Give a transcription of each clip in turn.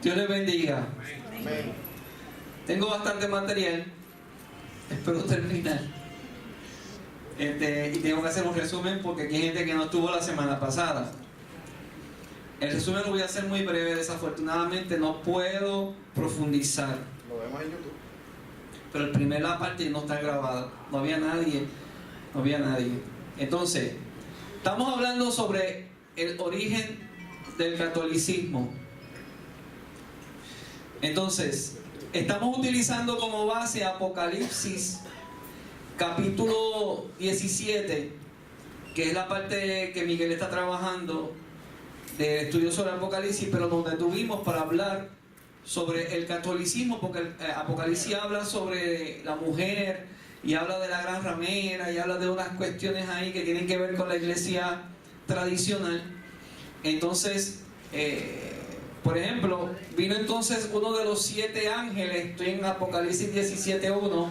Dios les bendiga. Amén. Tengo bastante material. Espero terminar. Y tengo que hacer un resumen porque aquí hay gente que no estuvo la semana pasada. El resumen lo voy a hacer muy breve. Desafortunadamente no puedo profundizar. Lo vemos en YouTube. Pero la parte no está grabada. No había nadie. Entonces, estamos hablando sobre el origen del catolicismo. Entonces, estamos utilizando como base Apocalipsis capítulo 17, que es la parte que Miguel está trabajando de estudio sobre Apocalipsis, pero donde tuvimos para hablar sobre el catolicismo, porque el Apocalipsis habla sobre la mujer y habla de la gran ramera y habla de unas cuestiones ahí que tienen que ver con la iglesia tradicional. Entonces, por ejemplo, vino entonces uno de los 7 ángeles, estoy en Apocalipsis 17:1,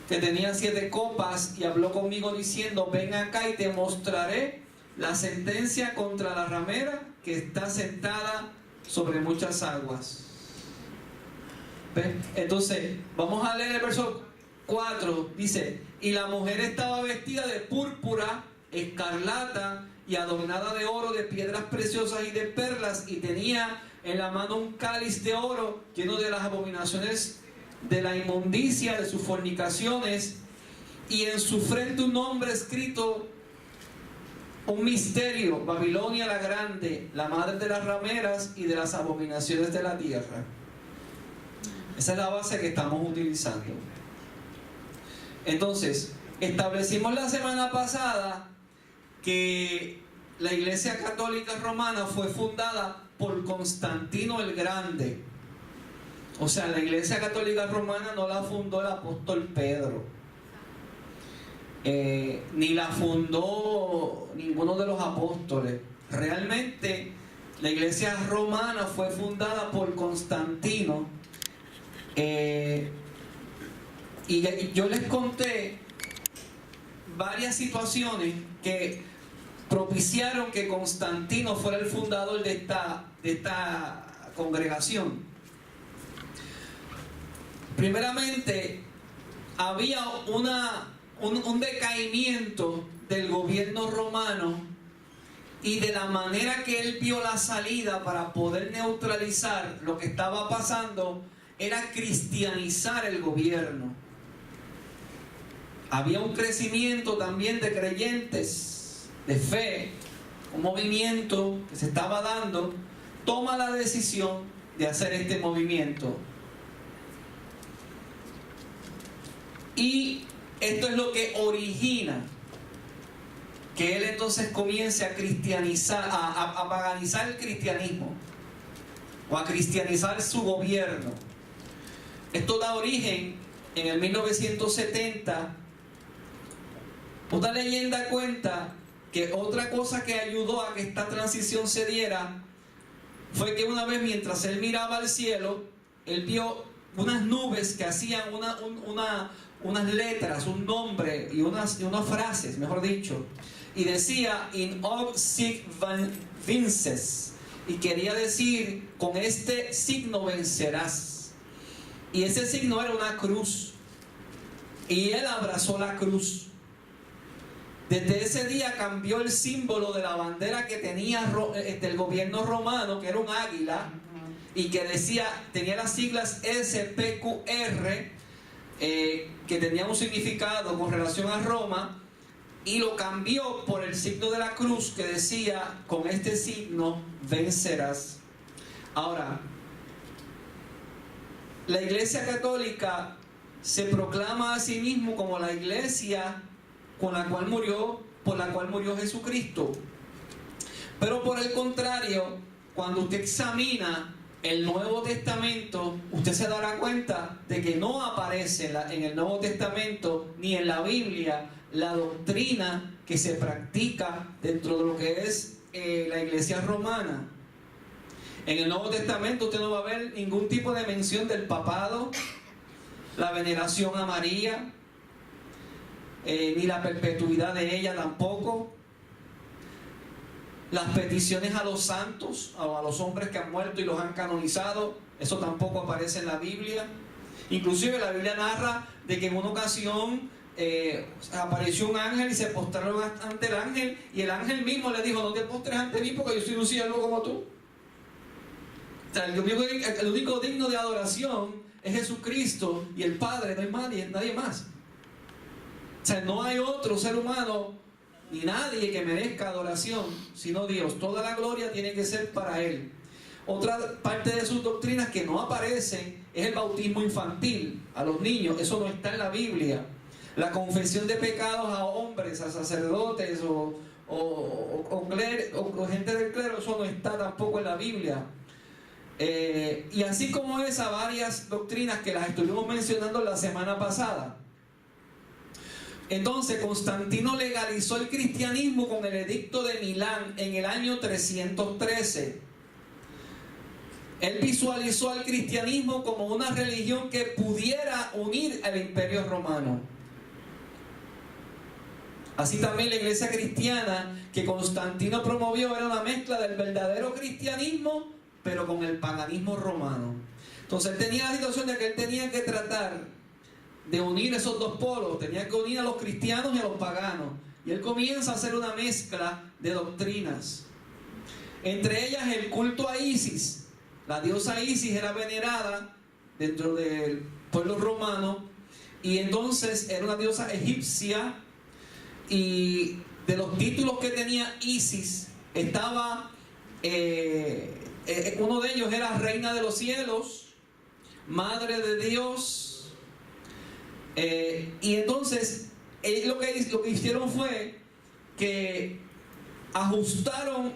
que tenía 7 copas y habló conmigo diciendo: ven acá y te mostraré la sentencia contra la ramera que está sentada sobre muchas aguas. ¿Ven? Entonces, vamos a leer el verso 4, dice: y la mujer estaba vestida de púrpura, escarlata y adornada de oro, de piedras preciosas y de perlas, y tenía en la mano un cáliz de oro lleno de las abominaciones de la inmundicia de sus fornicaciones, y en su frente un nombre escrito, un misterio: Babilonia la grande, la madre de las rameras y de las abominaciones de la tierra. Esa es la base que estamos utilizando. Entonces, establecimos la semana pasada que la Iglesia Católica Romana fue fundada por Constantino el Grande. O sea, la Iglesia Católica Romana no la fundó el apóstol Pedro, ni la fundó ninguno de los apóstoles. Realmente la Iglesia Romana fue fundada por Constantino. Y yo les conté varias situaciones que propiciaron que Constantino fuera el fundador de esta congregación. Primeramente, había un decaimiento del gobierno romano, y de la manera que él vio la salida para poder neutralizar lo que estaba pasando era cristianizar el gobierno. Había un crecimiento también de creyentes, de fe, un movimiento que se estaba dando. Toma la decisión de hacer este movimiento. Y esto es lo que origina que él entonces comience a cristianizar, a paganizar el cristianismo, o a cristianizar su gobierno. Esto da origen en el 1970. Una leyenda cuenta que otra cosa que ayudó a que esta transición se diera fue que una vez, mientras él miraba al cielo, él vio unas nubes que hacían unas letras, un nombre y unas frases, mejor dicho, y decía in hoc sic vinces, y quería decir: con este signo vencerás. Y ese signo era una cruz, y él abrazó la cruz. Desde ese día cambió el símbolo de la bandera que tenía del gobierno romano, que era un águila, y que tenía las siglas SPQR, que tenía un significado con relación a Roma, y lo cambió por el signo de la cruz, que decía: con este signo vencerás. Ahora, la Iglesia Católica se proclama a sí mismo como la iglesia por la cual murió Jesucristo. Pero por el contrario, cuando usted examina el Nuevo Testamento, usted se dará cuenta de que no aparece en el Nuevo Testamento ni en la Biblia la doctrina que se practica dentro de lo que es la iglesia romana. En el Nuevo Testamento usted no va a ver ningún tipo de mención del papado, la veneración a María, ni la perpetuidad de ella tampoco. Las peticiones a los santos, o a los hombres que han muerto y los han canonizado, eso tampoco aparece en la Biblia. Inclusive la Biblia narra de que en una ocasión apareció un ángel y se postraron ante el ángel, y el ángel mismo le dijo: no te postres ante mí porque yo soy un siervo como tú. O sea, el único digno de adoración es Jesucristo y el Padre, no hay nadie más. O sea, no hay otro ser humano ni nadie que merezca adoración sino Dios. Toda la gloria tiene que ser para Él. Otra parte de sus doctrinas que no aparecen es el bautismo infantil a los niños. Eso no está en la Biblia. La confesión de pecados a hombres, a sacerdotes o gente del clero, eso no está tampoco en la Biblia. Y así como esa, varias doctrinas que las estuvimos mencionando la semana pasada. Entonces Constantino legalizó el cristianismo con el edicto de Milán en el año 313. Él visualizó al cristianismo como una religión que pudiera unir al Imperio Romano. Así también la iglesia cristiana que Constantino promovió era una mezcla del verdadero cristianismo, pero con el paganismo romano. Entonces él tenía la situación de que él tenía que tratar de unir esos dos polos, tenía que unir a los cristianos y a los paganos. Y él comienza a hacer una mezcla de doctrinas. Entre ellas el culto a Isis. La diosa Isis era venerada dentro del pueblo romano, y entonces era una diosa egipcia, y de los títulos que tenía Isis estaba uno de ellos era Reina de los Cielos, Madre de Dios. Y entonces lo que hicieron fue que ajustaron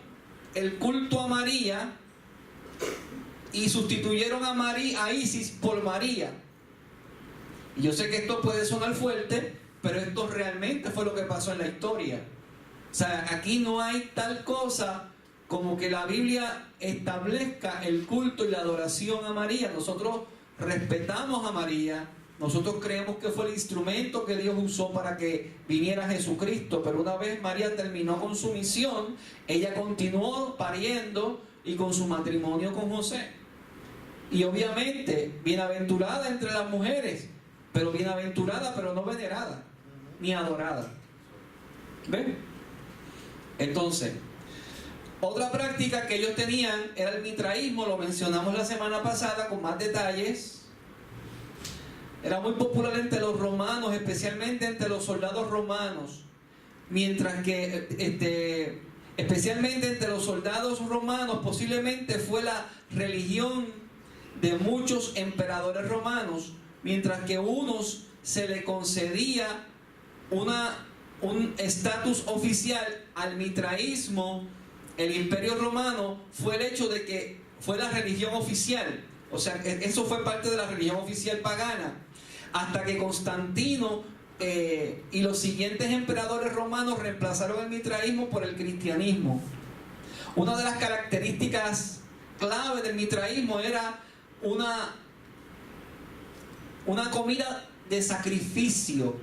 el culto a María y sustituyeron a Isis por María. Y yo sé que esto puede sonar fuerte, pero esto realmente fue lo que pasó en la historia. O sea, aquí no hay tal cosa como que la Biblia establezca el culto y la adoración a María. Nosotros respetamos a María, nosotros creemos que fue el instrumento que Dios usó para que viniera Jesucristo, pero una vez María terminó con su misión, ella continuó pariendo y con su matrimonio con José. Y obviamente, bienaventurada entre las mujeres, pero bienaventurada, pero no venerada, ni adorada. ¿Ven? Entonces, otra práctica que ellos tenían era el mitraísmo, lo mencionamos la semana pasada con más detalles. Era muy popular entre los romanos, especialmente entre los soldados romanos, mientras que especialmente entre los soldados romanos posiblemente fue la religión de muchos emperadores romanos, mientras que a unos se le concedía un estatus oficial. Al mitraísmo, el Imperio Romano fue el hecho de que fue la religión oficial. O sea, eso fue parte de la religión oficial pagana, hasta que Constantino y los siguientes emperadores romanos reemplazaron el mitraísmo por el cristianismo. Una de las características clave del mitraísmo era una comida de sacrificio.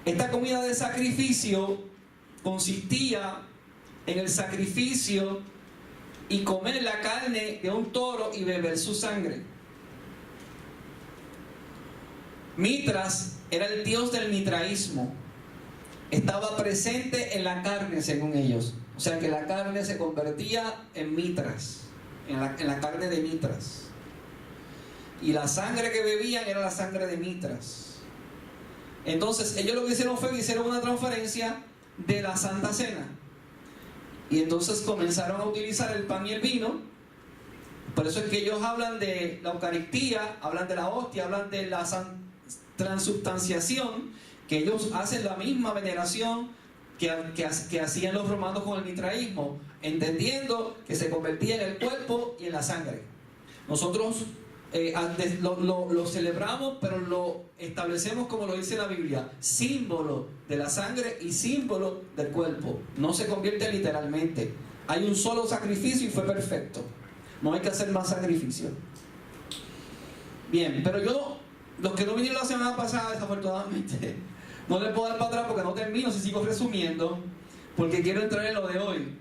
Esta comida de sacrificio consistía en el sacrificio y comer la carne de un toro y beber su sangre. Mitras era el dios del mitraísmo. Estaba presente en la carne, según ellos. O sea que la carne se convertía en Mitras, en la carne de Mitras. Y la sangre que bebían era la sangre de Mitras. Entonces ellos lo que hicieron fue que hicieron una transferencia de la Santa Cena. Y entonces comenzaron a utilizar el pan y el vino. Por eso es que ellos hablan de la Eucaristía, hablan de la hostia, hablan de la transubstanciación, que ellos hacen la misma veneración que hacían los romanos con el mitraísmo, entendiendo que se convertía en el cuerpo y en la sangre. Nosotros lo celebramos, pero lo establecemos como lo dice la Biblia: símbolo de la sangre y símbolo del cuerpo. No se convierte literalmente. Hay un solo sacrificio y fue perfecto. No hay que hacer más sacrificio. Bien, pero los que no vinieron la semana pasada, desafortunadamente No le puedo dar para atrás porque no termino si sigo resumiendo, porque quiero entrar en lo de hoy.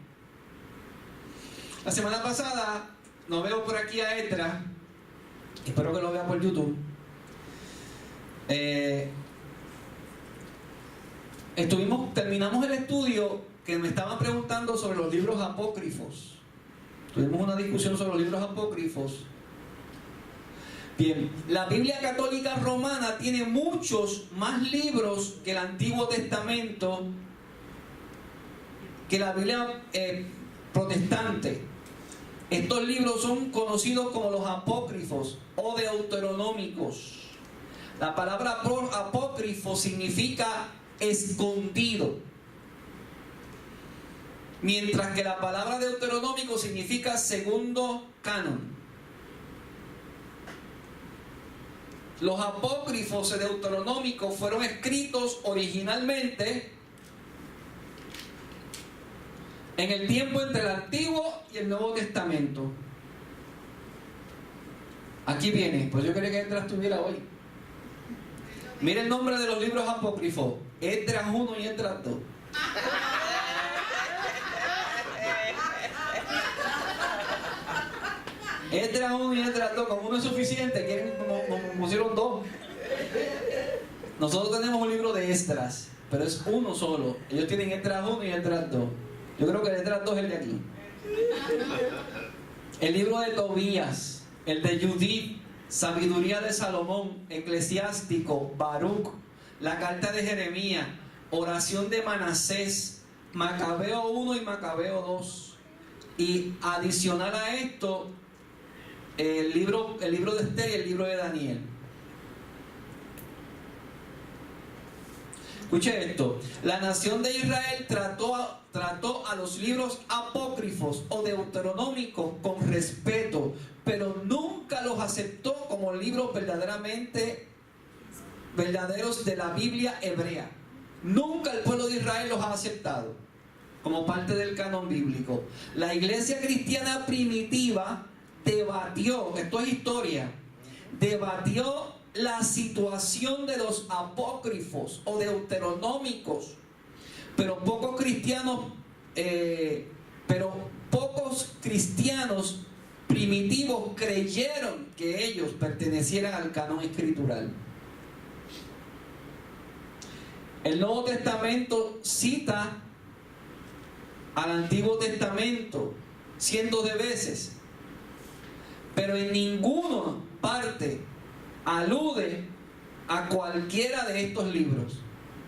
La semana pasada, no veo por aquí a Esdras, espero que lo vea por YouTube. Terminamos el estudio que me estaban preguntando sobre los libros apócrifos. Tuvimos una discusión sobre los libros apócrifos. Bien, la Biblia Católica Romana tiene muchos más libros que el Antiguo Testamento, que la Biblia protestante. Estos libros son conocidos como los apócrifos o deuteronómicos. La palabra apócrifo significa escondido, mientras que la palabra deuteronómico significa segundo canon. Los apócrifos deuteronómicos fueron escritos originalmente en el tiempo entre el Antiguo y el Nuevo Testamento. Aquí viene, pues yo quería que Esdras estuviera hoy. Mira el nombre de los libros apócrifos: Esdras 1 y Esdras 2. Esdras 1 y Esdras 2, como uno es suficiente, quieren como pusieron dos. Nosotros tenemos un libro de Esdras, pero es uno solo. Ellos tienen Esdras 1 y Esdras 2. Yo creo que el Esdras 2 es el de aquí. El libro de Tobías, el de Judith, Sabiduría de Salomón, Eclesiástico, Baruch, la carta de Jeremías, oración de Manasés, Macabeo 1 y Macabeo 2. Y adicional a esto, el libro de Esther y el libro de Daniel. Escuche esto: la nación de Israel trató a los libros apócrifos o deuteronómicos con respeto, pero nunca los aceptó como libros verdaderos de la Biblia hebrea. Nunca el pueblo de Israel los ha aceptado como parte del canon bíblico. La iglesia cristiana primitiva debatió, esto es historia, debatió la situación de los apócrifos o deuteronómicos, pero pocos cristianos primitivos creyeron que ellos pertenecieran al canon escritural. El Nuevo Testamento cita al Antiguo Testamento cientos de veces, pero en ninguna parte alude a cualquiera de estos libros.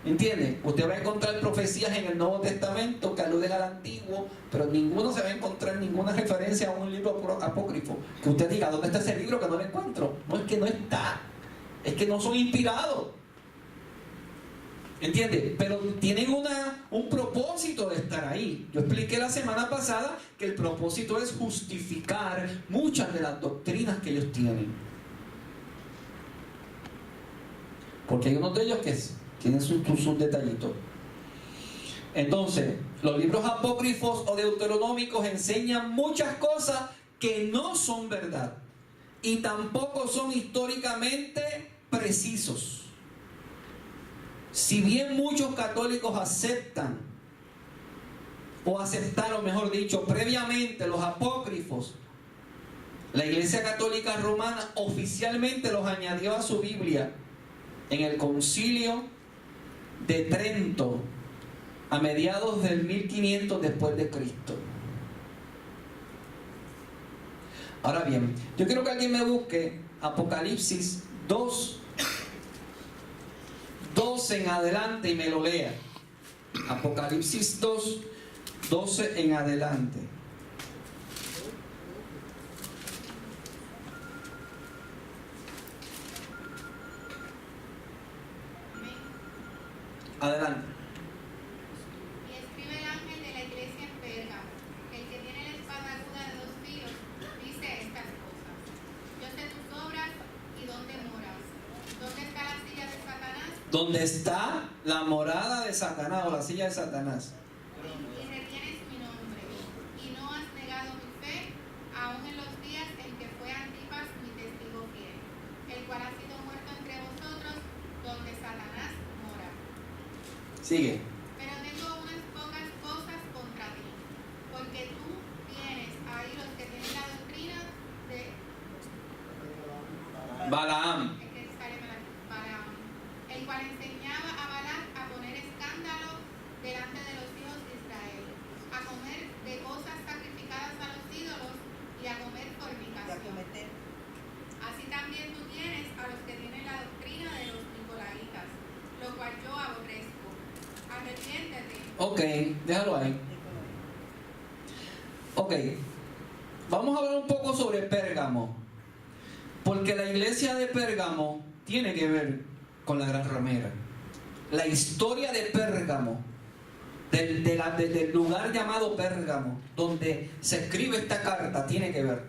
¿Entiende? Usted va a encontrar profecías en el Nuevo Testamento que aluden al Antiguo, pero ninguno se va a encontrar ninguna referencia a un libro apócrifo que usted diga: ¿dónde está ese libro que no lo encuentro? No es que no está, es que no son inspirados. ¿Entiende? Pero tienen un propósito de estar ahí. Yo expliqué la semana pasada que el propósito es justificar muchas de las doctrinas que ellos tienen. Porque hay unos de ellos que tienen sus detallitos. Entonces, los libros apócrifos o deuteronómicos enseñan muchas cosas que no son verdad y tampoco son históricamente precisos. Si bien muchos católicos aceptaron, mejor dicho, previamente los apócrifos, la Iglesia Católica Romana oficialmente los añadió a su Biblia en el Concilio de Trento a mediados del 1500 después de Cristo. Ahora bien, yo quiero que alguien me busque Apocalipsis 2 en adelante y me lo lea. Apocalipsis 2, 12 en adelante. Adelante. Y escribe el ángel de la iglesia en Pérgamo, el que tiene la espada aguda de 2 filos, dice estas cosas: yo sé tus obras y dónde moras. ¿Dónde está la silla de Satanás? ¿Dónde está la morada de Satanás o la silla de Satanás? Y retienes mi nombre, y no has negado mi fe, aun en los días en que fue Antipas mi testigo fiel, el cual ha sido muerto entre vosotros, donde Satanás mora. Sigue. Pero tengo unas pocas cosas contra ti, porque tú tienes ahí los que tienen la doctrina de Balaam. Balaam, el cual enseñaba a Balac a poner escándalo delante de los hijos de Israel, a comer de cosas sacrificadas a los ídolos y a comer fornicación. Así también tú tienes a los que tienen la doctrina de los nicolaitas, lo cual yo aborrezco. Arrepiéntete. Ok, déjalo ahí. Ok, vamos a hablar un poco sobre Pérgamo, porque la iglesia de Pérgamo tiene que ver con la Gran Ramera. La historia de Pérgamo, del lugar llamado Pérgamo, donde se escribe esta carta, tiene que ver.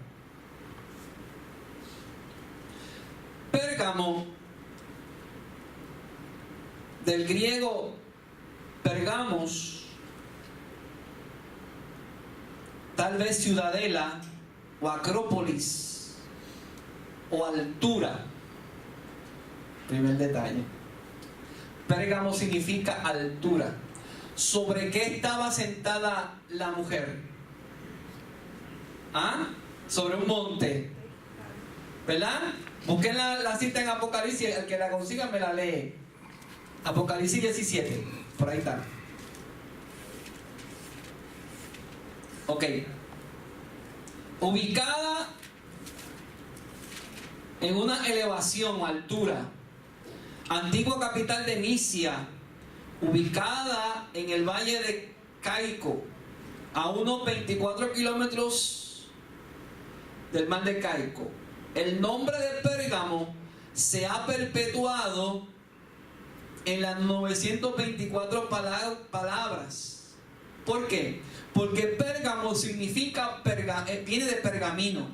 Pérgamo, del griego Pergamos, tal vez ciudadela o acrópolis o altura. Primer detalle. Pérgamo significa altura. ¿Sobre qué estaba sentada la mujer? ¿Ah? Sobre un monte. ¿Verdad? Busquen la cita en Apocalipsis. El que la consiga me la lee. Apocalipsis 17. Por ahí está. Ok. Ubicada en una elevación o altura. Antigua capital de Misia, ubicada en el valle de Caico, a unos 24 kilómetros del mar de Caico. El nombre de Pérgamo se ha perpetuado en las 924 palabras. ¿Por qué? Porque Pérgamo significa, viene de pergamino.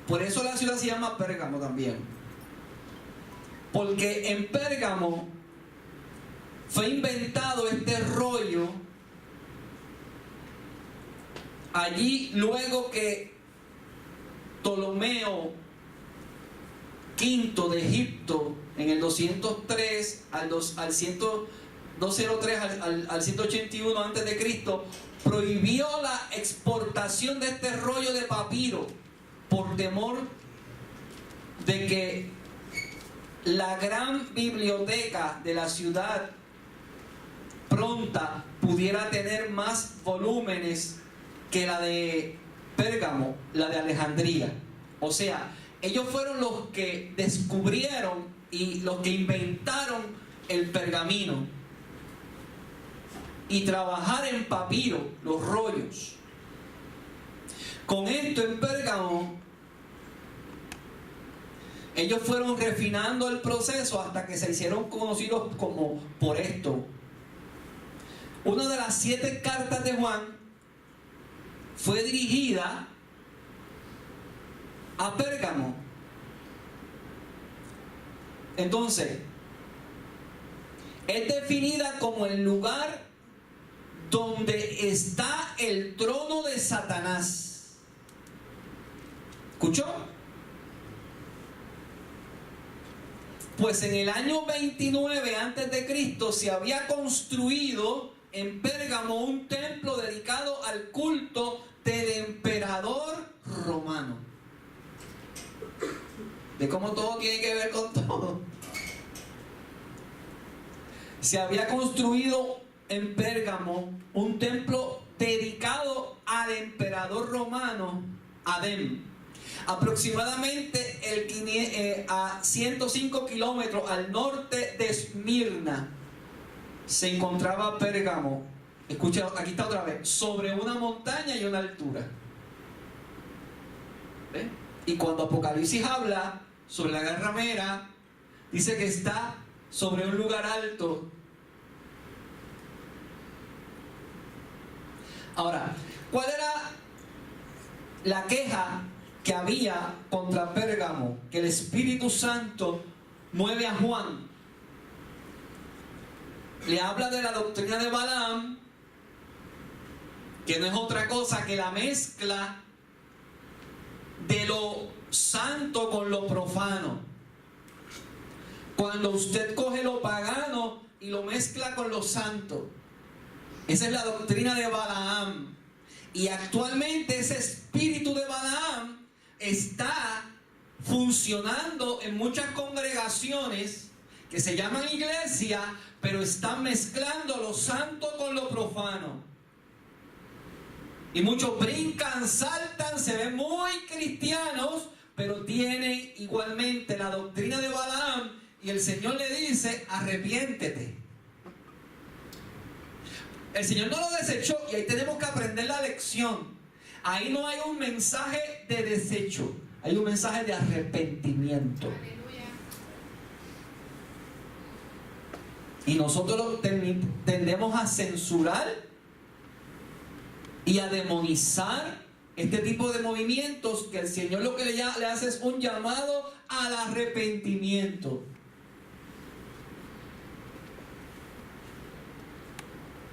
Por eso la ciudad se llama Pérgamo también. Porque en Pérgamo fue inventado este rollo allí luego que Ptolomeo V de Egipto en el 203 al 181 antes de Cristo prohibió la exportación de este rollo de papiro por temor de que la gran biblioteca de la ciudad pronta pudiera tener más volúmenes que la de Pérgamo, la de Alejandría. O sea, ellos fueron los que descubrieron y los que inventaron el pergamino y trabajar en papiro, los rollos. Con esto en Pérgamo ellos fueron refinando el proceso hasta que se hicieron conocidos como por esto. Una de las 7 cartas de Juan fue dirigida a Pérgamo. Entonces, es definida como el lugar donde está el trono de Satanás. ¿Escuchó? Pues en el año 29 antes de Cristo se había construido en Pérgamo un templo dedicado al culto del emperador romano. ¿De cómo todo tiene que ver con todo? Se había construido en Pérgamo un templo dedicado al emperador romano Adem. Aproximadamente a 105 kilómetros al norte de Esmirna se encontraba Pérgamo. Escucha, aquí está otra vez, sobre una montaña y una altura. ¿Ven? Y cuando Apocalipsis habla sobre la Gran Ramera, dice que está sobre un lugar alto. Ahora, ¿cuál era la queja que había contra Pérgamo? Que el Espíritu Santo mueve a Juan. Le habla de la doctrina de Balaam, que no es otra cosa que la mezcla de lo santo con lo profano. Cuando usted coge lo pagano y lo mezcla con lo santo. Esa es la doctrina de Balaam. Y actualmente ese espíritu de Balaam está funcionando en muchas congregaciones que se llaman iglesia, pero están mezclando lo santo con lo profano. Y muchos brincan, saltan, se ven muy cristianos, pero tienen igualmente la doctrina de Balaam, y el Señor le dice: arrepiéntete. El Señor no lo desechó, y ahí tenemos que aprender la lección. Ahí no hay un mensaje de desecho, hay un mensaje de arrepentimiento. Aleluya. Y nosotros tendemos a censurar y a demonizar este tipo de movimientos, que el Señor lo que le hace es un llamado al arrepentimiento.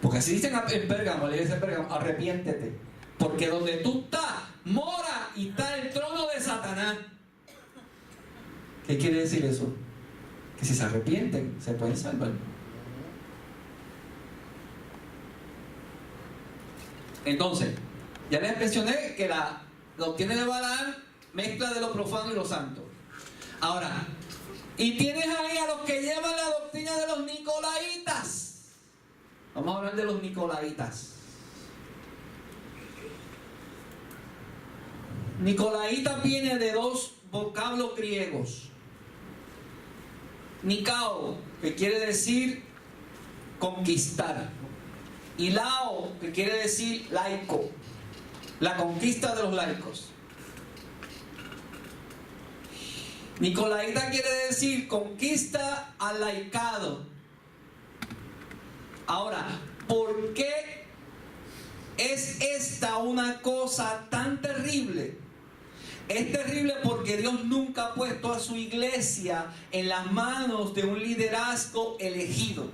Porque así dicen en Pérgamo, le dice Pérgamo: arrepiéntete, porque donde tú estás, mora y está el trono de Satanás. ¿Qué quiere decir eso? Que si se arrepienten, se pueden salvar. Entonces, ya les mencioné que la doctrina de Balaam mezcla de lo profano y lo santo. Ahora, y tienes ahí a los que llevan la doctrina de los nicolaitas. Vamos a hablar de los nicolaitas. Nicolaita viene de dos vocablos griegos. Nikao, que quiere decir conquistar, y lao, que quiere decir laico, la conquista de los laicos. Nicolaita quiere decir conquista al laicado. Ahora, ¿por qué es esta una cosa tan terrible? Es terrible porque Dios nunca ha puesto a su iglesia en las manos de un liderazgo elegido.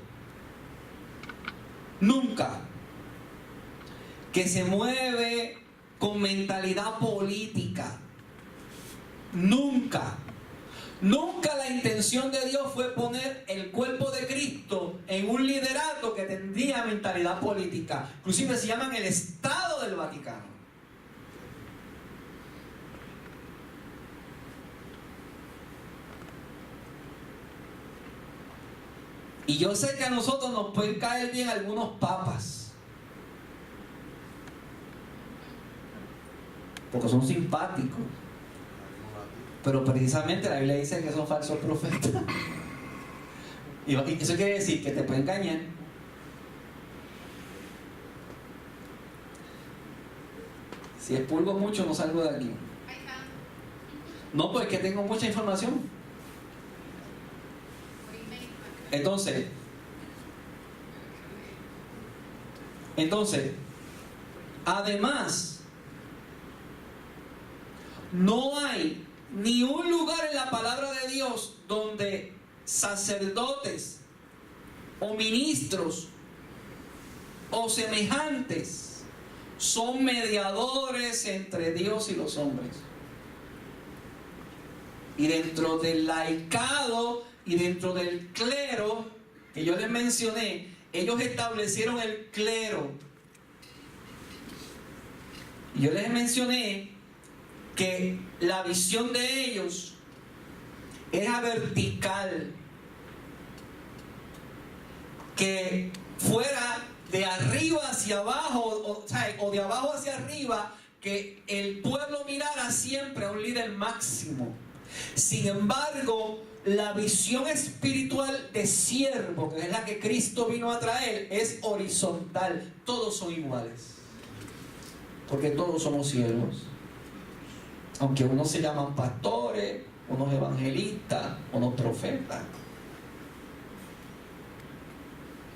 Nunca. Que se mueve con mentalidad política. Nunca. Nunca la intención de Dios fue poner el cuerpo de Cristo en un liderato que tendría mentalidad política. Inclusive se llaman el Estado del Vaticano. Y yo sé que a nosotros nos pueden caer bien algunos papas, porque son simpáticos. Pero precisamente la Biblia dice que son falsos profetas. Y eso quiere decir que te pueden engañar. Si expulgo mucho, no salgo de aquí. No, pues que tengo mucha información. Entonces, además, no hay ni un lugar en la palabra de Dios donde sacerdotes o ministros o semejantes son mediadores entre Dios y los hombres. Y dentro del laicado y dentro del clero que yo les mencioné, ellos establecieron el clero. Y yo les mencioné que la visión de ellos era vertical, que fuera de arriba hacia abajo, o de abajo hacia arriba, que el pueblo mirara siempre a un líder máximo. Sin embargo, la visión espiritual de siervo, que es la que Cristo vino a traer, es horizontal. Todos son iguales, porque todos somos siervos. Aunque unos se llaman pastores, unos evangelistas, unos profetas.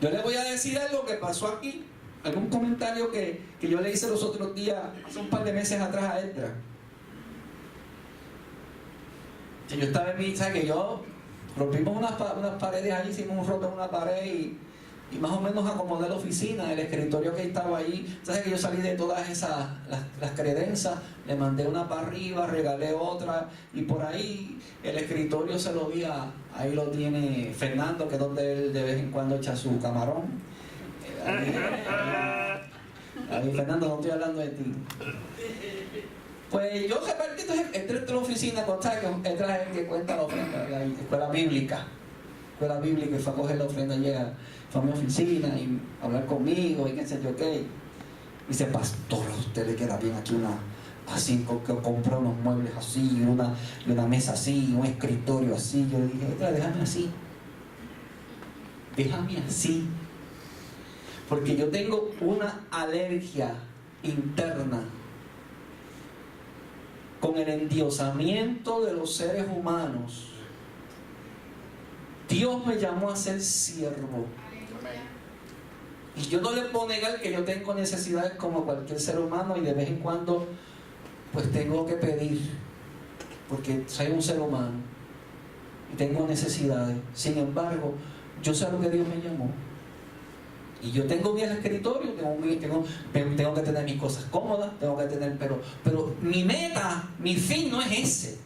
Yo les voy a decir algo que pasó aquí. Algún comentario que yo le hice los otros días, hace un par de meses atrás a Edra. Yo estaba en mi, ¿sabes? Que yo rompimos unas paredes allí, hicimos un roto en una pared y más o menos acomodé la oficina, el escritorio que estaba ahí. ¿Sabes que yo salí de todas esas, las credencias, le mandé una para arriba, regalé otra, y por ahí el escritorio se lo vi ahí lo tiene Fernando, que es donde él de vez en cuando echa su camarón. Ahí, Fernando, no estoy hablando de ti. Pues yo repartí, entré a la oficina, que entra el que cuenta la ofrenda, la escuela bíblica, y fue a coger la ofrenda, llega, fue a mi oficina y hablar conmigo y qué sé yo qué. Y dice, pastor, a usted le queda bien aquí así, que compró unos muebles así, una mesa así, un escritorio así. Yo le dije, déjame así, porque yo tengo una alergia interna con el endiosamiento de los seres humanos. Dios me llamó a ser siervo. Y yo no le puedo negar que yo tengo necesidades como cualquier ser humano, y de vez en cuando pues tengo que pedir, porque soy un ser humano y tengo necesidades. Sin embargo, yo sé a lo que Dios me llamó. Y yo tengo mi escritorio, tengo que tener mis cosas cómodas, pero mi meta, mi fin no es ese.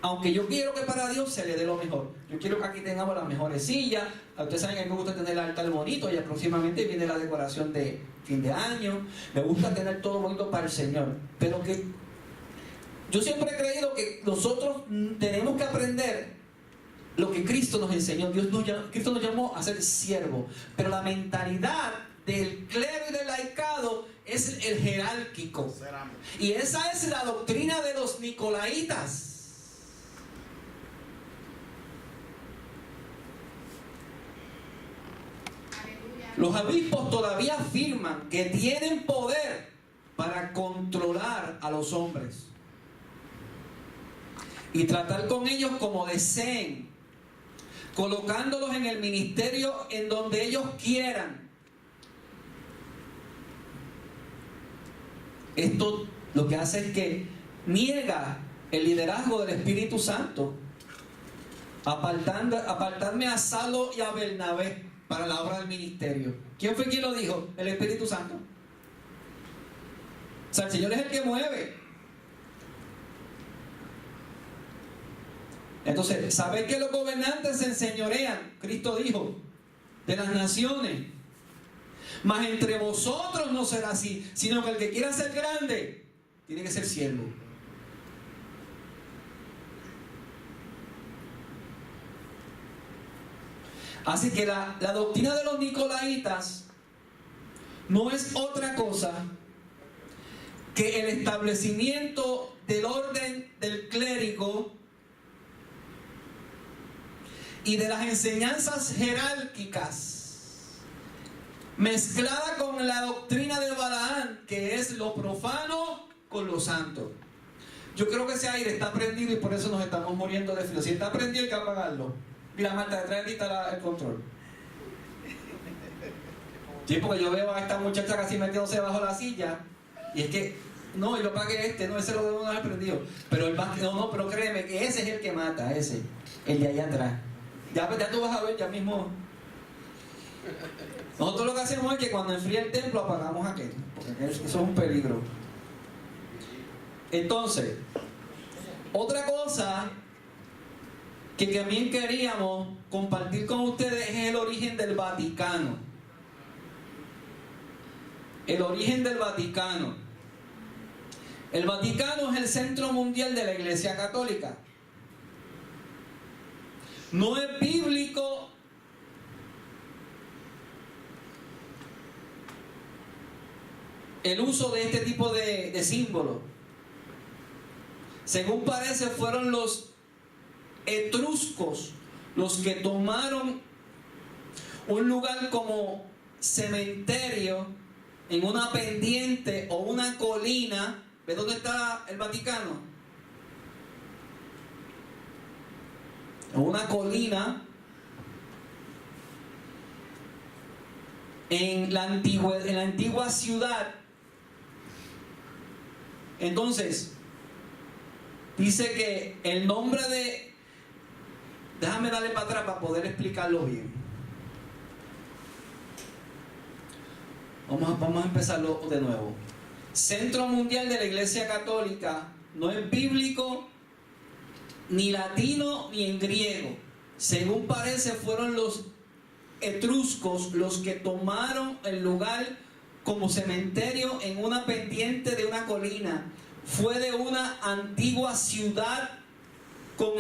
Aunque yo quiero que para Dios se le dé lo mejor. Yo quiero que aquí tengamos las mejores sillas. Ustedes saben que a mí me gusta tener el altar bonito, y próximamente viene la decoración de fin de año. Me gusta tener todo bonito para el Señor. Pero que yo siempre he creído que nosotros tenemos que aprender lo que Cristo nos enseñó. Cristo nos llamó a ser siervos. Pero la mentalidad del clero y del laicado es el jerárquico. Y esa es la doctrina de los nicolaitas. Los obispos todavía afirman que tienen poder para controlar a los hombres y tratar con ellos como deseen, colocándolos en el ministerio en donde ellos quieran. Esto lo que hace es que niega el liderazgo del Espíritu Santo, apartarme a Saulo y a Bernabé para la obra del ministerio. ¿Quién fue quien lo dijo? El Espíritu Santo. O sea, el Señor es el que mueve. Entonces, ¿sabéis que los gobernantes se enseñorean? Cristo dijo, de las naciones. Mas entre vosotros no será así, sino que el que quiera ser grande tiene que ser siervo. Así que la doctrina de los nicolaitas no es otra cosa que el establecimiento del orden del clérigo y de las enseñanzas jerárquicas, mezclada con la doctrina de Balaán, que es lo profano con lo santo. Yo creo que ese aire está prendido y por eso nos estamos muriendo de frío. Si está prendido hay que apagarlo. Mira, Marta, trae ahorita el control. Sí, porque yo veo a esta muchacha casi metiéndose bajo la silla, y es que, no, yo pagué no, ese lo debo haber prendido. Pero pero créeme que ese es el que mata, el de allá atrás. Ya tú vas a ver, ya mismo. Nosotros lo que hacemos es que cuando enfría el templo apagamos aquello, porque eso es un peligro. Entonces, otra cosa que también queríamos compartir con ustedes es el origen del Vaticano. El origen del Vaticano. El Vaticano es el centro mundial de la Iglesia Católica. No es bíblico el uso de este tipo de símbolos. Según parece, fueron los etruscos los que tomaron un lugar como cementerio en una pendiente o una colina. ¿Ves dónde está el Vaticano? En una colina en la antigua ciudad. Entonces dice que el nombre de... Déjame darle para atrás para poder explicarlo bien. Vamos a empezarlo de nuevo. Centro Mundial de la Iglesia Católica no es bíblico, ni latino, ni en griego. Según parece, fueron los etruscos los que tomaron el lugar como cementerio en una pendiente de una colina. Fue de una antigua ciudad. Con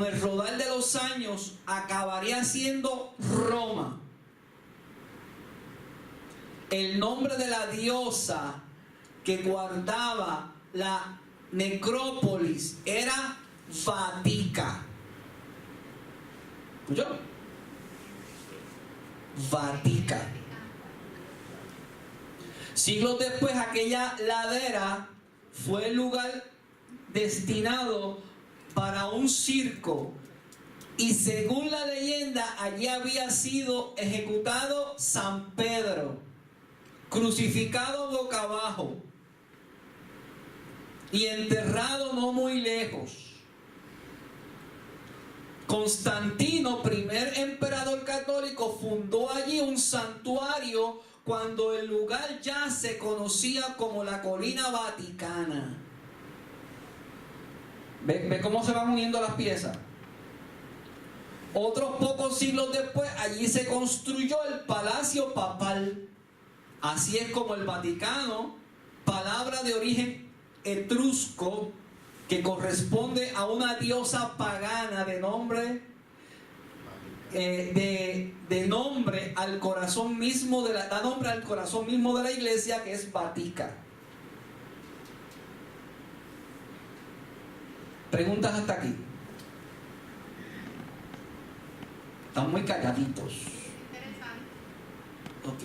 el rodar de los años acabaría siendo Roma. El nombre de la diosa que guardaba la necrópolis era Vatica. ¿Escuchó? Vatica. Siglos después, aquella ladera fue el lugar destinado para un circo, y según la leyenda, allí había sido ejecutado San Pedro, crucificado boca abajo y enterrado no muy lejos. Constantino, primer emperador católico, fundó allí un santuario cuando el lugar ya se conocía como la Colina Vaticana. ¿Ve cómo se van uniendo las piezas? Otros pocos siglos después, allí se construyó el Palacio Papal. Así es como el Vaticano, palabra de origen etrusco, que corresponde a una diosa pagana de nombre al corazón mismo da nombre al corazón mismo de la iglesia, que es Vatica. Preguntas hasta aquí. Están muy calladitos. Interesante. Ok.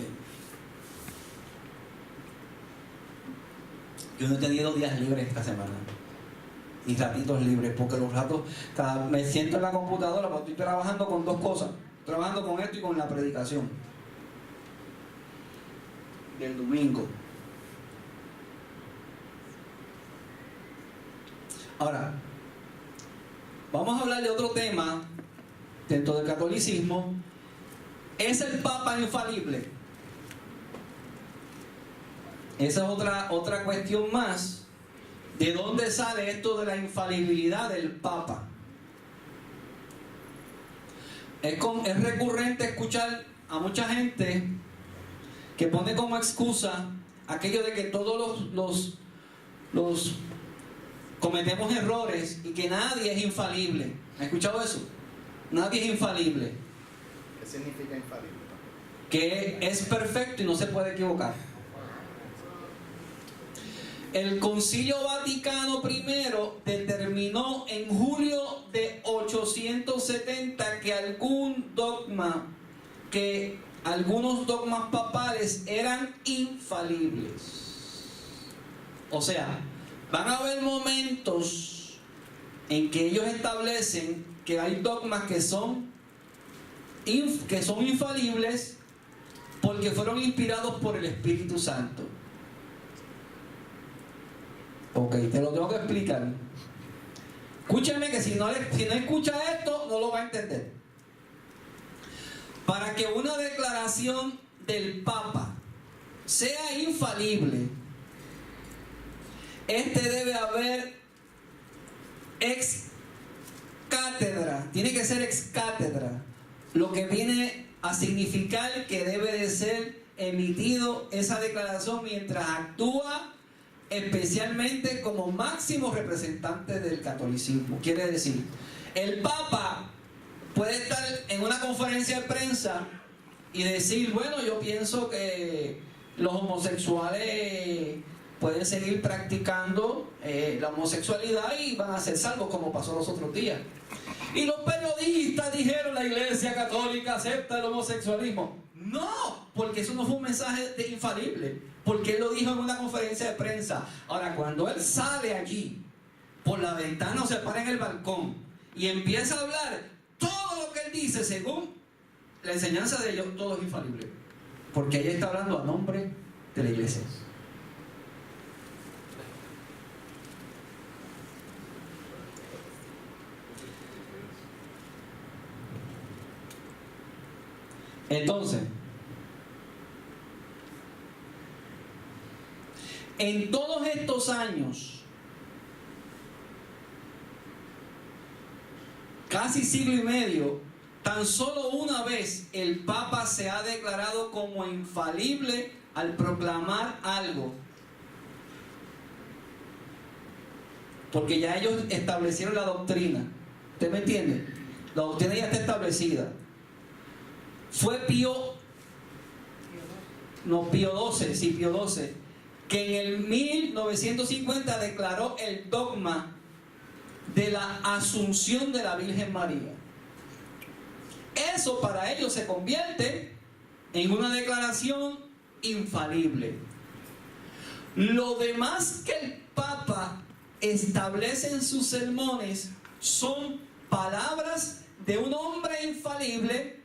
Yo no he tenido días libres esta semana. Y ratitos libres, porque los ratos, me siento en la computadora, porque estoy trabajando con dos cosas. Trabajando con esto y con la predicación del domingo. Ahora, vamos a hablar de otro tema dentro del catolicismo. ¿Es el Papa infalible? Esa es otra cuestión más. ¿De dónde sale esto de la infalibilidad del Papa? Es recurrente escuchar a mucha gente que pone como excusa aquello de que todos los cometemos errores y que nadie es infalible. ¿Ha escuchado eso? Nadie es infalible. ¿Qué significa infalible? Que es perfecto y no se puede equivocar. El Concilio Vaticano I determinó en julio de 870 que algunos dogmas papales eran infalibles. O sea, van a haber momentos en que ellos establecen que hay dogmas que son infalibles porque fueron inspirados por el Espíritu Santo. Ok, te lo tengo que explicar. Escúchame que si no escucha esto, no lo va a entender. Para que una declaración del Papa sea infalible, debe haber ex cátedra, tiene que ser ex cátedra, lo que viene a significar que debe de ser emitido esa declaración mientras actúa especialmente como máximo representante del catolicismo. Quiere decir, el Papa puede estar en una conferencia de prensa y decir, bueno, yo pienso que los homosexuales pueden seguir practicando la homosexualidad y van a ser salvos, como pasó los otros días. Y los periodistas dijeron, la Iglesia Católica acepta el homosexualismo. No, porque eso no fue un mensaje infalible, porque él lo dijo en una conferencia de prensa. Ahora, cuando él sale allí por la ventana o se para en el balcón y empieza a hablar, todo lo que él dice según la enseñanza de ellos, todo es infalible, porque ella está hablando a nombre de la iglesia. Entonces, En todos estos años, casi siglo y medio, tan solo una vez el Papa se ha declarado como infalible al proclamar algo. Porque ya ellos establecieron la doctrina. ¿Usted me entiende? La doctrina ya está establecida. Fue Pío XII, que en el 1950 declaró el dogma de la Asunción de la Virgen María. Eso para ellos se convierte en una declaración infalible. Lo demás que el Papa establece en sus sermones son palabras de un hombre infalible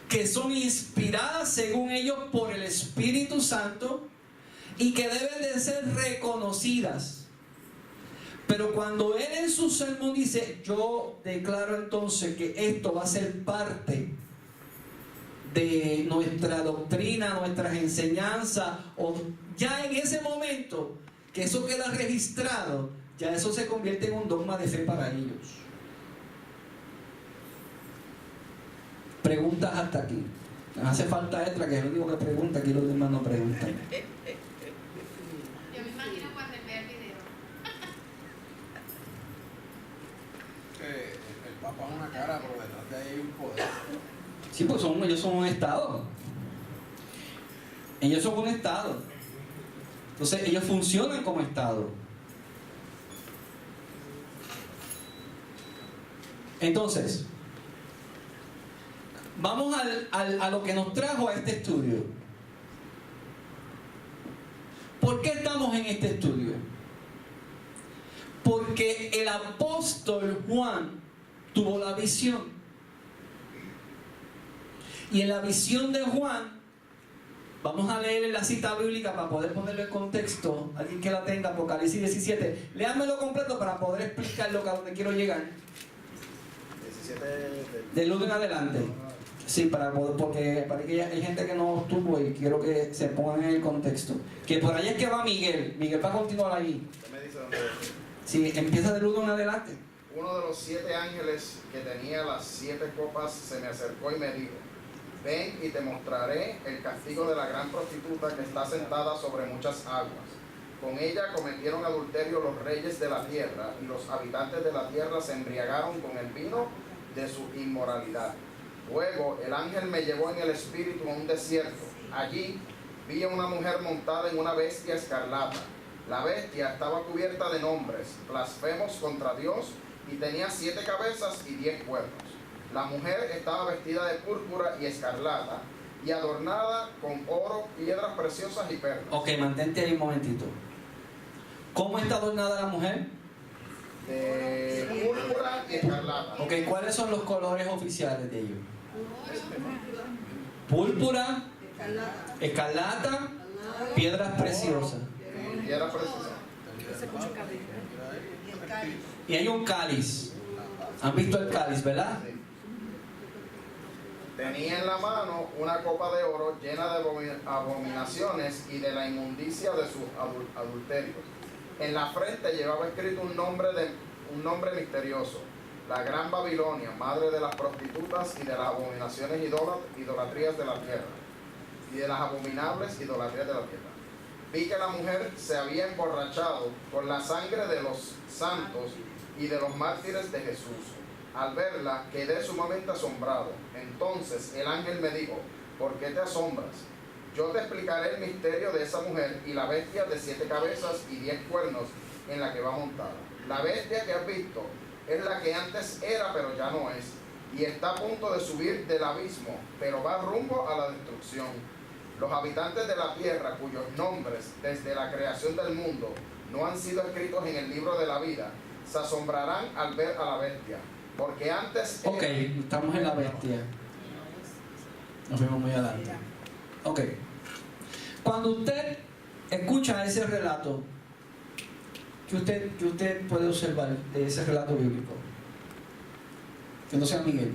que son inspiradas según ellos por el Espíritu Santo y que deben de ser reconocidas. Pero cuando él en su sermón dice, yo declaro entonces que esto va a ser parte de nuestra doctrina, nuestras enseñanzas, o ya en ese momento que eso queda registrado, ya eso se convierte en un dogma de fe para ellos. Preguntas hasta aquí. Me hace falta extra, que es lo único que pregunta, aquí los demás no preguntan. Yo me imagino cuando vea el video. El Papa es una cara, pero detrás de ahí hay un poder. Sí, pues ellos son un Estado. Ellos son un Estado. Entonces ellos funcionan como Estado. Entonces, vamos a lo que nos trajo a este estudio. ¿Por qué estamos en este estudio? Porque el apóstol Juan tuvo la visión. Y en la visión de Juan, vamos a leer la cita bíblica para poder ponerlo en contexto. Alguien que la tenga, Apocalipsis 17. Léanmelo completo para poder explicar lo que a donde quiero llegar. 17 Del 1 en adelante. Sí, para poder, porque parece que hay gente que no estuvo y quiero que se pongan en el contexto. Que por ahí es que va Miguel. Miguel va a continuar ahí. Usted me dice dónde. Sí, empieza del 1 en adelante. Uno de los 7 ángeles que tenía las 7 copas se me acercó y me dijo: ven y te mostraré el castigo de la gran prostituta que está sentada sobre muchas aguas. Con ella cometieron adulterio los reyes de la tierra, y los habitantes de la tierra se embriagaron con el vino de su inmoralidad. Luego el ángel me llevó en el espíritu a un desierto. Allí vi a una mujer montada en una bestia escarlata. La bestia estaba cubierta de nombres blasfemos contra Dios y tenía 7 cabezas y 10 cuernos. La mujer estaba vestida de púrpura y escarlata y adornada con oro, piedras preciosas y perlas. Ok, mantente ahí un momentito. ¿Cómo está adornada la mujer? De púrpura y escarlata. Ok, ¿cuáles son los colores oficiales de ellos? Púrpura, escarlata, piedras preciosas. Piedras preciosas. Y hay un cáliz. ¿Han visto el cáliz, verdad? Sí. Tenía en la mano una copa de oro llena de abominaciones y de la inmundicia de sus adulterios. En la frente llevaba escrito un nombre misterioso: la Gran Babilonia, madre de las prostitutas y de las abominaciones idolatrías de la tierra, y de las abominables idolatrías de la tierra. Vi que la mujer se había emborrachado con la sangre de los santos y de los mártires de Jesús. Al verla quedé sumamente asombrado. Entonces el ángel me dijo: ¿por qué te asombras? Yo te explicaré el misterio de esa mujer y la bestia de 7 cabezas y 10 cuernos en la que va montada. La bestia que has visto es la que antes era, pero ya no es, y está a punto de subir del abismo, pero va rumbo a la destrucción. Los habitantes de la tierra, cuyos nombres desde la creación del mundo no han sido escritos en el libro de la vida, se asombrarán al ver a la bestia, porque antes Ok, estamos en la bestia. Nos vemos muy adelante. Ok. Cuando usted escucha ese relato, ¿qué usted puede observar de ese relato bíblico? Que no sea Miguel.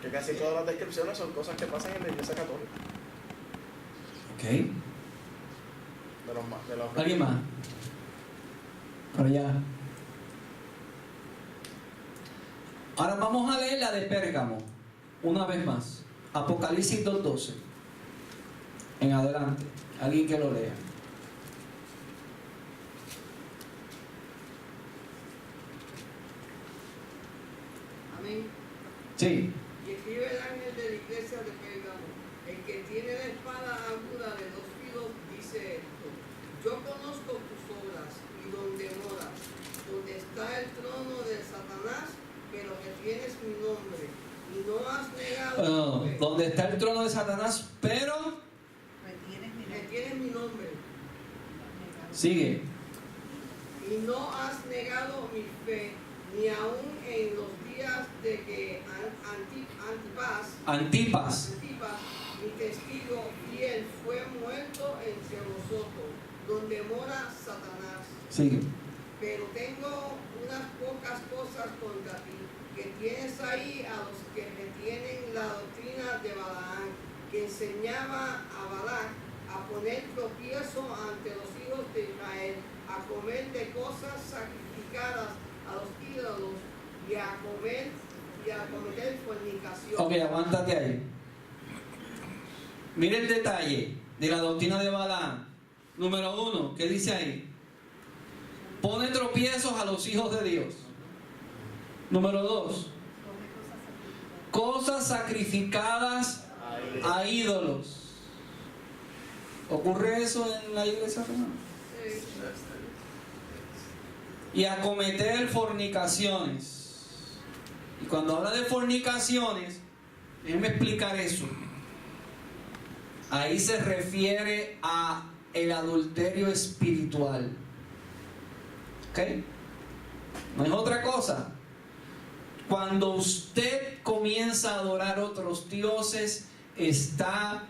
Que casi todas las descripciones son cosas que pasan en la iglesia católica. Ok. De los ¿Alguien más? Por allá. Ahora vamos a leer la de Pérgamo. Una vez más. Apocalipsis 2:12. En adelante. Alguien que lo lea. Amén. Sí. Y escribe el ángel de la iglesia de Pérgamo: el que tiene la espada aguda de 2 filos dice esto: yo conozco tus obras y donde moras, donde está el trono de Satanás, pero que tienes mi nombre y no has negado mi fe. Donde está el trono de Satanás, pero Retienes mi nombre sigue. y no has negado mi fe, ni aun en los días de que Antipas, mi testigo fiel, fue muerto entre vosotros, donde mora Satanás. Sigue. Pero tengo unas pocas cosas contra ti, que tienes ahí a los que retienen la doctrina de Balaam, que enseñaba a Balac a poner tropiezo ante los hijos de Israel, a comer de cosas sacrificadas a los ídolos y a cometer fornicación. Ok, aguántate ahí. Mire el detalle de la doctrina de Balaam. Número 1, ¿qué dice ahí? Pone tropiezos a los hijos de Dios. Número 2, cosas sacrificadas a ídolos. ¿Ocurre eso en la iglesia romana? Y a cometer fornicaciones. Y cuando habla de fornicaciones, déjenme explicar eso. Ahí se refiere a el adulterio espiritual. ¿Ok? No es otra cosa. Cuando usted comienza a adorar otros dioses, está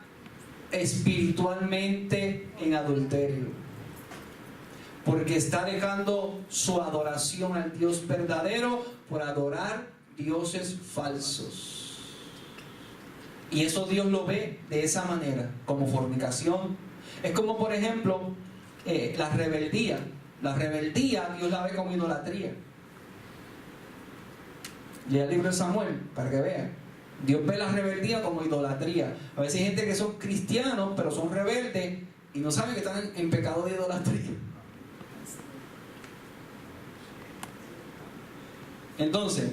espiritualmente en adulterio. Porque está dejando su adoración al Dios verdadero por adorar dioses falsos. Y eso Dios lo ve de esa manera, como fornicación. Es como, por ejemplo, la rebeldía. La rebeldía Dios la ve como idolatría. Lea el libro de Samuel para que vean. Dios ve la rebeldía como idolatría. A veces hay gente que son cristianos, pero son rebeldes y no saben que están en pecado de idolatría. Entonces,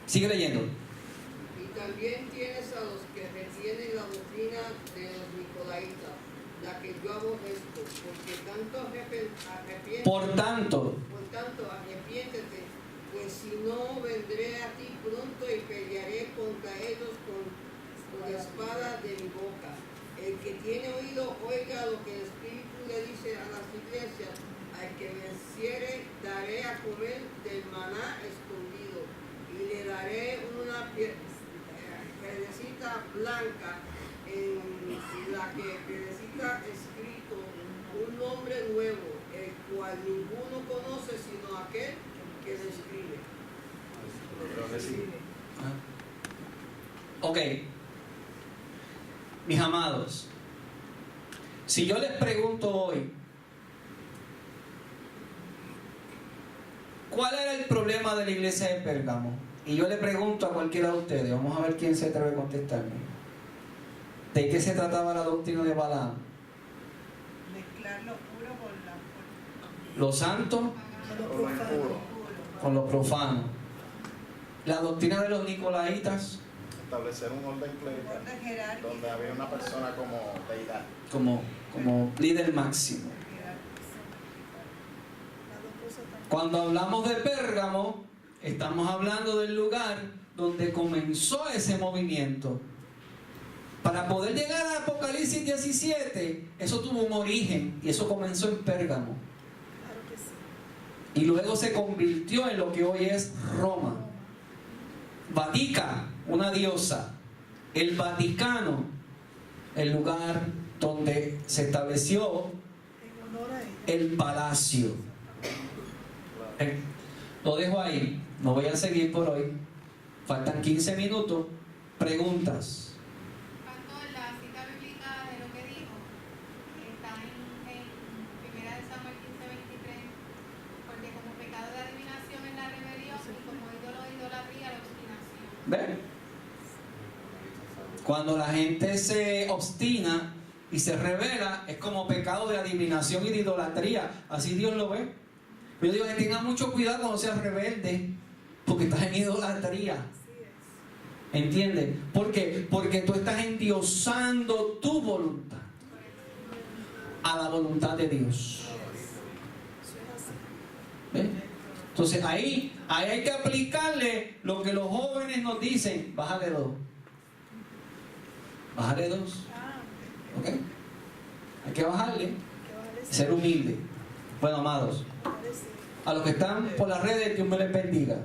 sigue leyendo. Y también tienes a los que retienen la doctrina de los nicolaítas, la que yo aborrezco, porque Por tanto, arrepiéntete, pues si no vendré a ti pronto y pelearé contra ellos con la espada de mi boca. El que tiene oído, oiga lo que el Espíritu le dice a las iglesias. Al que venciere, daré a comer del maná escondido, y le daré una piedrecita blanca, en la piedrecita escrito un nombre nuevo, el cual ninguno conoce sino aquel que lo escribe. Ok, mis amados, si yo les pregunto hoy, ¿cuál era el problema de la iglesia de Pérgamo? Y yo le pregunto a cualquiera de ustedes, vamos a ver quién se atreve a contestarme. ¿De qué se trataba la doctrina de Balaam? Mezclar lo puro con la Lo santo con lo profano. La doctrina de los nicolaitas, establecer un orden clerical orden jerárquico, donde había una persona como deidad. como líder máximo. Cuando hablamos de Pérgamo, estamos hablando del lugar donde comenzó ese movimiento. Para poder llegar a Apocalipsis 17, eso tuvo un origen y eso comenzó en Pérgamo. Y luego se convirtió en lo que hoy es Roma. Vatica, una diosa. El Vaticano, el lugar donde se estableció el palacio. Lo dejo ahí, no voy a seguir por hoy. Faltan 15 minutos. Preguntas. Pastor, la cita bíblica de lo que ¿Ven? Cuando la gente se obstina y se revela, es como pecado de adivinación y de idolatría. Así Dios lo ve. Yo digo que tenga mucho cuidado cuando seas rebelde, porque estás en idolatría. ¿Entiendes? ¿Por qué? Porque tú estás endiosando tu voluntad a la voluntad de Dios. ¿Ves? Entonces ahí hay que aplicarle lo que los jóvenes nos dicen. Bájale 2. Bájale 2. ¿Ok? Hay que bajarle. Ser humilde. Bueno, amados, a los que están por las redes, Dios me les bendiga.